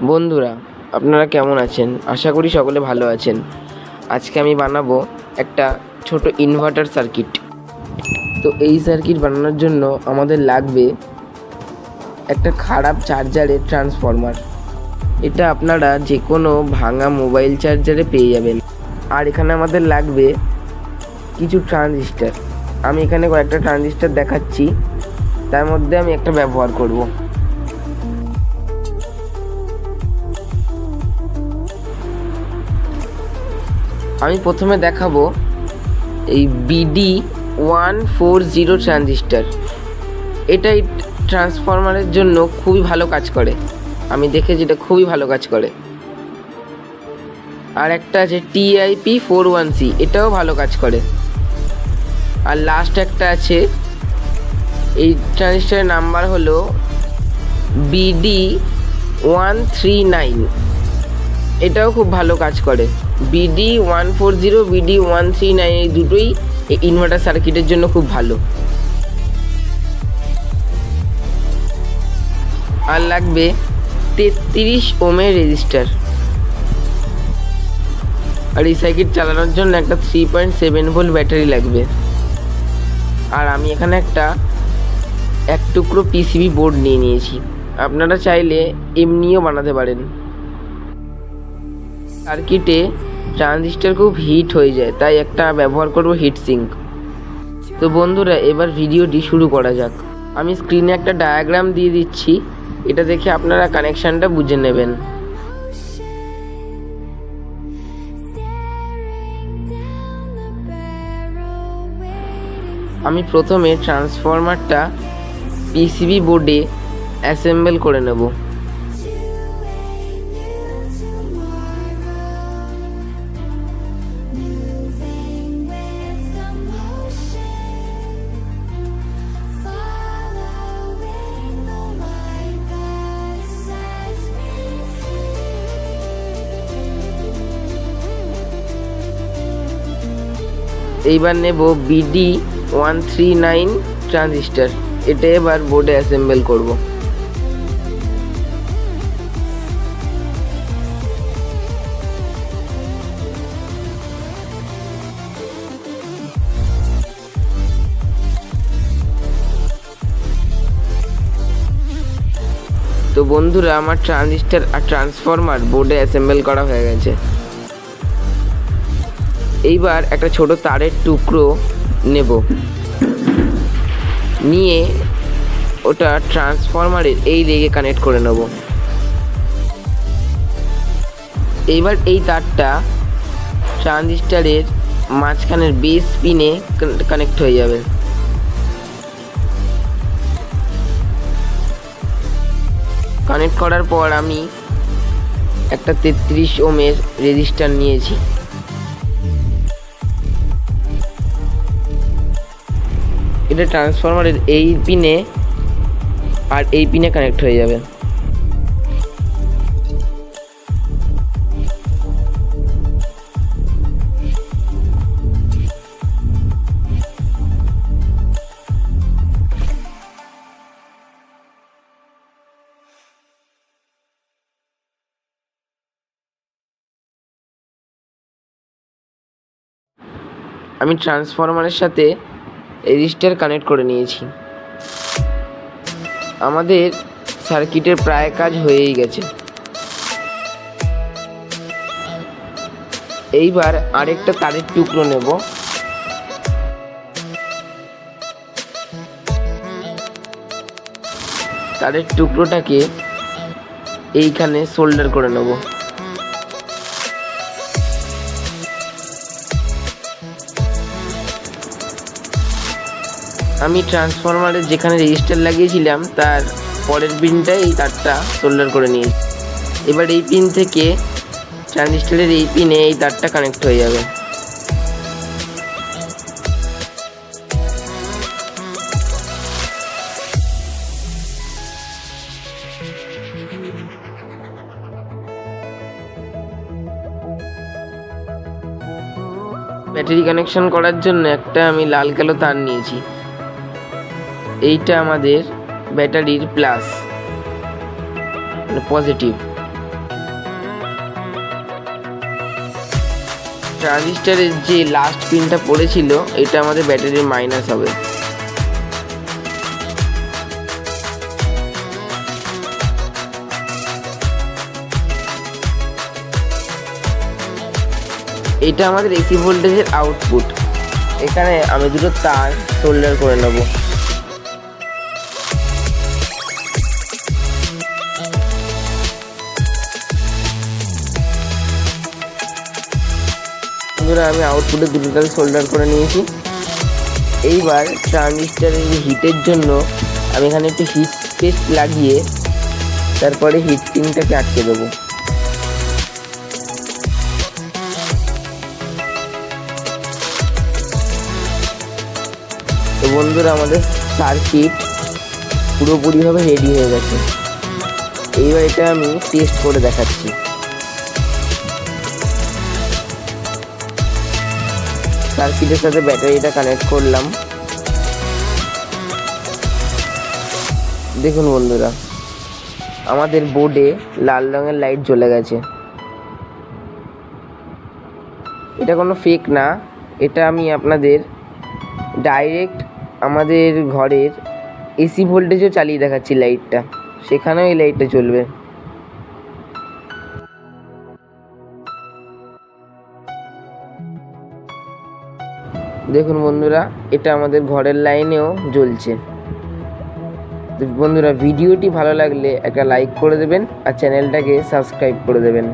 বন্ধুরা, আপনারা কেমন আছেন? আশা করি সকলে ভালো আছেন। আজকে আমি বানাবো একটা ছোট ইনভার্টার সার্কিট। তো এই সার্কিট বানানোর জন্য আমাদের লাগবে একটা খারাপ চার্জারের ট্রান্সফরমার। এটা আপনারা যে কোনো ভাঙা মোবাইল চার্জারে পেয়ে যাবেন। আর এখানে আমাদের লাগবে কিছু ট্রানজিস্টার। আমি এখানে কয়েকটা ট্রানজিস্টার দেখাচ্ছি, তার মধ্যে আমি একটা ব্যবহার করব। আমি প্রথমে দেখাবো এই BD140 ট্রানজিস্টার। এটা এই ট্রান্সফরমারের জন্য খুবই ভালো কাজ করে। আমি দেখেছি এটা খুবই ভালো কাজ করে। আর একটা আছে TIP41C, এটাও ভালো কাজ করে। আর লাস্ট একটা আছে, এই ট্রানজিস্টারের নাম্বার হলো BD139, এটাও খুব ভালো কাজ করে। BD140, BD139 এই দুটোই এই ইনভার্টার সার্কিটের জন্য খুব ভালো। আর লাগবে 33 ওহমের রেজিস্টার। আর এই সার্কিট চালানোর জন্য একটা 3.7 ভোল্ট ব্যাটারি লাগবে। আর আমি এখানে একটা এক টুকরো PCB বোর্ড নিয়ে নিয়েছি। আপনারা চাইলে এমনিও বানাতে পারেন। সার্কিটে ট্রানজিস্টার খুব হিট হয়ে যায়, তাই একটা ব্যবহার করব হিট সিঙ্ক। তো বন্ধুরা, এবার ভিডিওটি শুরু করা যাক। আমি স্ক্রিনে একটা ডায়াগ্রাম দিয়ে দিচ্ছি, এটা দেখে আপনারা কানেকশানটা বুঝে নেবেন। আমি প্রথমে ট্রান্সফরমারটা PCB বোর্ডে অ্যাসেম্বল করে নেব। এইবার নেব BD139 ট্রানজিস্টার, এটা এবার বোর্ডে অ্যাসেম্বল করব। তো বন্ধুরা, আমার ট্রানজিস্টার আর ট্রান্সফরমার বোর্ডে অ্যাসেম্বল করা হয়ে গেছে। এইবার একটা ছোট তারের টুকরো নেব, নিয়ে ওটা ট্রান্সফরমারের এই লেগে কানেক্ট করে নেব। এইবার এই তারটা ট্রানজিস্টারের মাঝখানের বেস পিনে কানেক্ট হয়ে যাবে। কানেক্ট করার পর আমি একটা 33 ওহমের রেজিস্টার নিয়েছি। এটা ট্রান্সফরমারের এই পিনে আর এই পিনে কানেক্ট হয়ে যাবে। আমি ট্রান্সফরমারের সাথে রেজিস্টার কানেক্ট করে নিয়েছি। আমাদের সার্কিটের প্রায় কাজ হয়েই গেছে। এইবার আরেকটা তারের টুকরো নেব, তারের টুকরোটাকে এইখানে সোল্ডার করে নেব। আমি ট্রান্সফরমারের যেখানে রেজিস্টার লাগিয়েছিলাম তার পরের পিনটাই এই তারটা সোল্ডার করে নিয়েছি। এবার এই পিন থেকে ট্রানজিস্টারের এই পিনে এই তারটা কানেক্ট হয়ে যাবে। ব্যাটারি কানেকশন করার জন্য একটা আমি লাল কালো তার নিয়েছি। এইটা আমাদের ব্যাটারির প্লাস, পজিটিভ। ট্রানজিস্টারের যে লাস্ট পিনটা পড়েছিল এটা আমাদের ব্যাটারির মাইনাস হবে। এটা আমাদের এসি ভোল্টেজের আউটপুট। এখানে আমি দুটো তার সোল্ডার করে নেব। বন্ধুরা, আমি আউটপুটে দুটো তার সোল্ডার করে নিয়েছি। এইবার ট্রানজিস্টারের হিটের জন্য আমি এখানে একটু হিট পেস্ট লাগিয়ে তারপরে হিট সিঙ্কটাকে আটকে দেবো। তো বন্ধুরা, আমাদের সার্কিট পুরোপুরিভাবে রেডি হয়ে গেছে। এইবার এটা আমি টেস্ট করে দেখাচ্ছি। সার্কিটের সাথে ব্যাটারিটা কানেক্ট করলাম। দেখুন বন্ধুরা, আমাদের বোর্ডে লাল রঙের লাইট জ্বলে গেছে। এটা কোনো ফেক না, এটা আমি আপনাদের ডাইরেক্ট আমাদের ঘরের এসি ভোল্টেজও চালিয়ে দেখাচ্ছি লাইটটা, সেখানেও এই লাইটটা জ্বলবে। দেখুন বন্ধুরা, এটা আমাদের ঘরের লাইনেও জ্বলছে। তো বন্ধুরা, ভিডিওটি ভালো লাগলে একটা লাইক করে দেবেন আর চ্যানেলটাকে সাবস্ক্রাইব করে দেবেন।